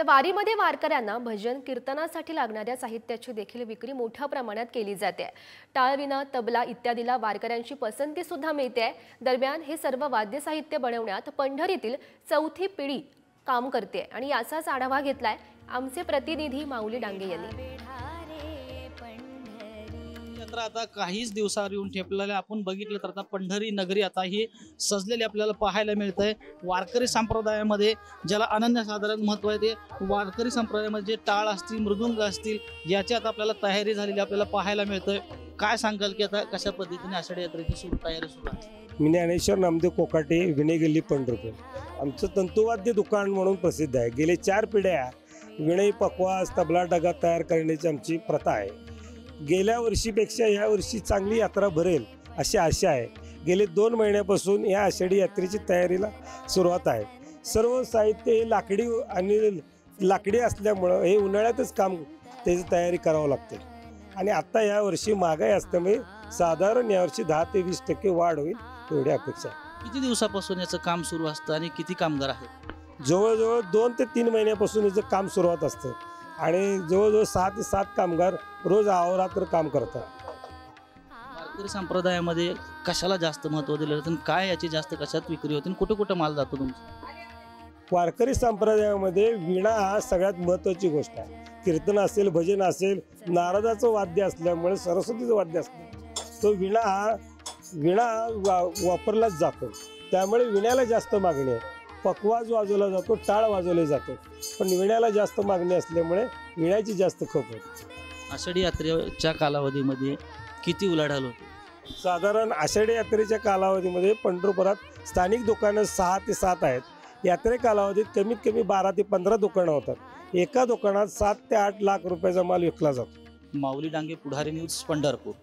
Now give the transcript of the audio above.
वारीमध्ये वारकऱ्यांना भजन कीर्तनासाठी लागणाऱ्या साहित्याची देखील विक्री मोठ्या प्रमाणात केली जाते। टाळविना, तबला इत्यादीला वारकऱ्यांची पसंती सुद्धा मिळते। दरम्यान हे सर्व वाद्य साहित्य बनवण्यात पंढरीतील चौथी पिढी काम करते आणि याचाच आढावा घेतलाय आमचे प्रतिनिधी माऊली डांगे यांनी। आता काहीच दिवसावर येऊन ठेपलेले आपण बघितलं तर आता पंढरी नगरी आता ही सजलेली आपल्याला पाहायला मिळतंय। वारकरी संप्रदायामध्ये ज्याला अनन्यसाधारण महत्व आहे ते वारकरी संप्रदायामध्ये टाळ असतील, मृदुंग असतील, याची आता आपल्याला तयारी झालेली आपल्याला पाहायला मिळतंय। काय सांगाल की आता कशा पद्धतीने आषाढी यात्रेची तयारी सुरू आहे? मी ज्ञानेश्वर नामदेव कोकाटे, विनय गल्ली, पंढरपूर। आमचं तंतुवाद्य दुकान म्हणून प्रसिद्ध आहे। गेले 4 पिढ्या विनय, पकवास, तबला डगा तयार करण्याची आमची प्रथा आहे। गेल्या वर्षीपेक्षा या वर्षी चांगली यात्रा भरेल अशी आशा आहे। गेले 2 महिन्यापासून या आषाढी यात्रेची तयारीला सुरुवात आहे। सर्व साहित्य हे लाकडी असल्यामुळं हे उन्हाळ्यातच काम त्याची तयारी करावं लागते आणि आता या वर्षी महागाई असल्यामुळे साधारण यावर्षी 10 ते 20% वाढ होईल एवढी अपेक्षा आहे। किती दिवसापासून याचं काम सुरू असतं आणि किती कामगार आहेत? जवळजवळ 2 ते 3 महिन्यापासून याचं काम सुरुवात असतं आणि जवळजवळ 6 ते 7 कामगार रोज अहोरात्र काम करतात। वारकरी संप्रदायामध्ये कशाला जास्त महत्त्व दिलं जातं? काय याची जास्त कशात विक्री होते? कुठं कुठं माल जातो तुमचा? वारकरी संप्रदायामध्ये वीणा हा सगळ्यात महत्त्वाची गोष्ट आहे। कीर्तन असेल, भजन असेल, नारदाचं वाद्य असल्यामुळे, सरस्वतीचं वाद्य असल्यामुळे तो वीणा वापरलाच जातो, त्यामुळे वीण्याला जास्त मागणी आहे। पकवाज वाजवला जातो, टाळ वाजवले जातो, पण वीण्याला जास्त मागणी असल्यामुळे वीण्याची जास्त खप होते। आषाढी यात्रेच्या कालावधीमध्ये किती उलाढाल होते? साधारण आषाढी यात्रेच्या कालावधीमध्ये पंढरपुरात स्थानिक दुकानं 6 ते 7 आहेत। यात्रे कालावधीत कमीत कमी 12 ते 15 दुकानं होतात। एका दुकानात 7 ते 8 लाख रुपयाचा माल विकला जातो। माऊली डांगे, पुढारी न्यूज, पंढरपूर।